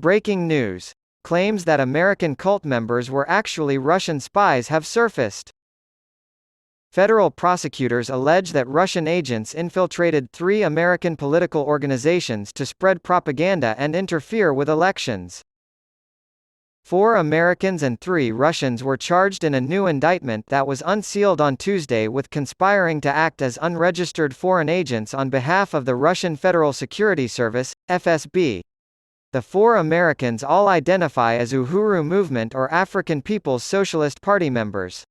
Breaking news. Claims that American cult members were actually Russian spies have surfaced. Federal prosecutors allege that Russian agents infiltrated 3 American political organizations to spread propaganda and interfere with elections. 4 Americans and 3 Russians were charged in a new indictment that was unsealed on Tuesday with conspiring to act as unregistered foreign agents on behalf of the Russian Federal Security Service, FSB. The 4 Americans all identify as Uhuru Movement or African People's Socialist Party members.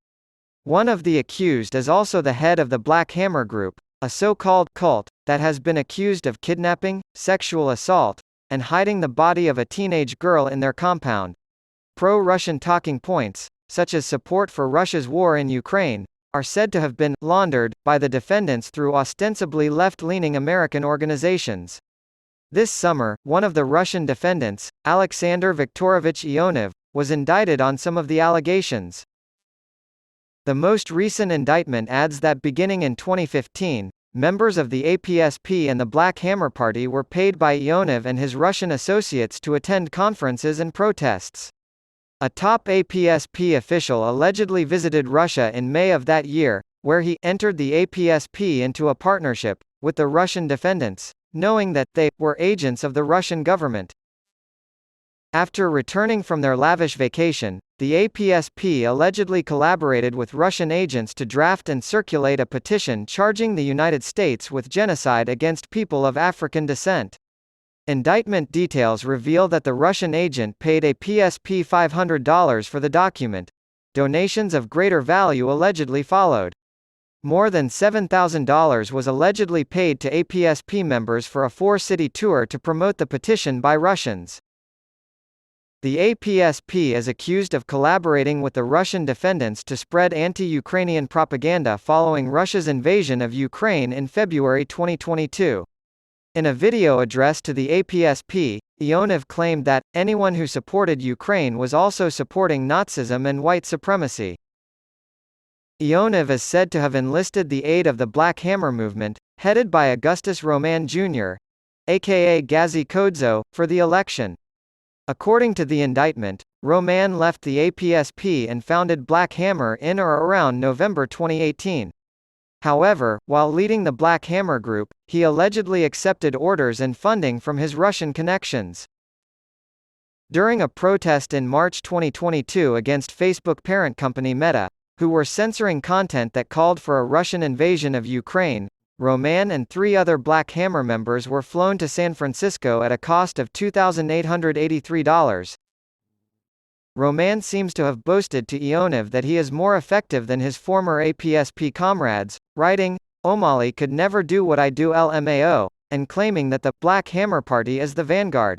One of the accused is also the head of the Black Hammer Group, a so-called cult that has been accused of kidnapping, sexual assault, and hiding the body of a teenage girl in their compound. Pro-Russian talking points, such as support for Russia's war in Ukraine, are said to have been laundered by the defendants through ostensibly left-leaning American organizations. This summer, one of the Russian defendants, Alexander Viktorovich Ionov, was indicted on some of the allegations. The most recent indictment adds that beginning in 2015, members of the APSP and the Black Hammer Party were paid by Ionov and his Russian associates to attend conferences and protests. A top APSP official allegedly visited Russia in May of that year, where he entered the APSP into a partnership with the Russian defendants, knowing that they were agents of the Russian government. After returning from their lavish vacation, the APSP allegedly collaborated with Russian agents to draft and circulate a petition charging the United States with genocide against people of African descent. Indictment details reveal that the Russian agent paid APSP $500 for the document. Donations of greater value allegedly followed. More than $7,000 was allegedly paid to APSP members for a 4-city tour to promote the petition by Russians. The APSP is accused of collaborating with the Russian defendants to spread anti-Ukrainian propaganda following Russia's invasion of Ukraine in February 2022. In a video addressed to the APSP, Ionov claimed that anyone who supported Ukraine was also supporting Nazism and white supremacy. Ionov is said to have enlisted the aid of the Black Hammer movement, headed by Augustus Roman Jr., aka Gazi Kodzo, for the election. According to the indictment, Roman left the APSP and founded Black Hammer in or around November 2018. However, while leading the Black Hammer Group, he allegedly accepted orders and funding from his Russian connections. During a protest in March 2022 against Facebook parent company Meta, who were censoring content that called for a Russian invasion of Ukraine, Roman and 3 other Black Hammer members were flown to San Francisco at a cost of $2,883. Roman seems to have boasted to Ionov that he is more effective than his former APSP comrades, writing, "O'Malley could never do what I do LMAO," and claiming that the Black Hammer Party is the vanguard.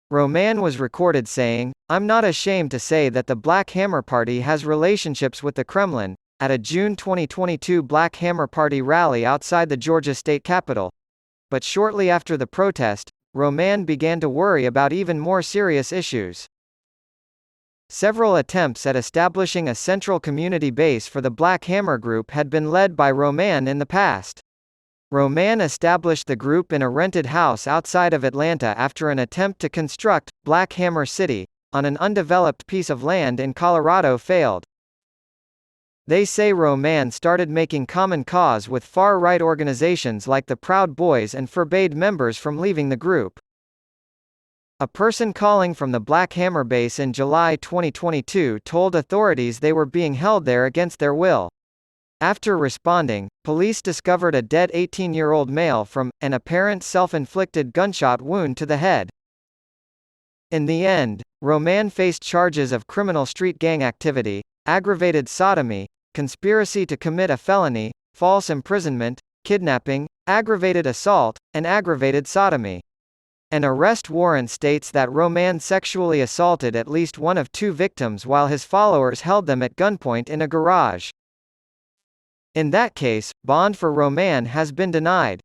Roman was recorded saying, "I'm not ashamed to say that the Black Hammer Party has relationships with the Kremlin," at a June 2022 Black Hammer Party rally outside the Georgia state capitol. But shortly after the protest, Roman began to worry about even more serious issues. Several attempts at establishing a central community base for the Black Hammer Group had been led by Roman in the past. Roman established the group in a rented house outside of Atlanta after an attempt to construct Black Hammer City on an undeveloped piece of land in Colorado failed. They say Roman started making common cause with far-right organizations like the Proud Boys and forbade members from leaving the group. A person calling from the Black Hammer base in July 2022 told authorities they were being held there against their will. After responding, police discovered a dead 18-year-old male from an apparent self-inflicted gunshot wound to the head. In the end, Roman faced charges of criminal street gang activity, aggravated sodomy, conspiracy to commit a felony, false imprisonment, kidnapping, aggravated assault, and aggravated sodomy. An arrest warrant states that Roman sexually assaulted at least one of 2 victims while his followers held them at gunpoint in a garage. In that case, bond for Roman has been denied.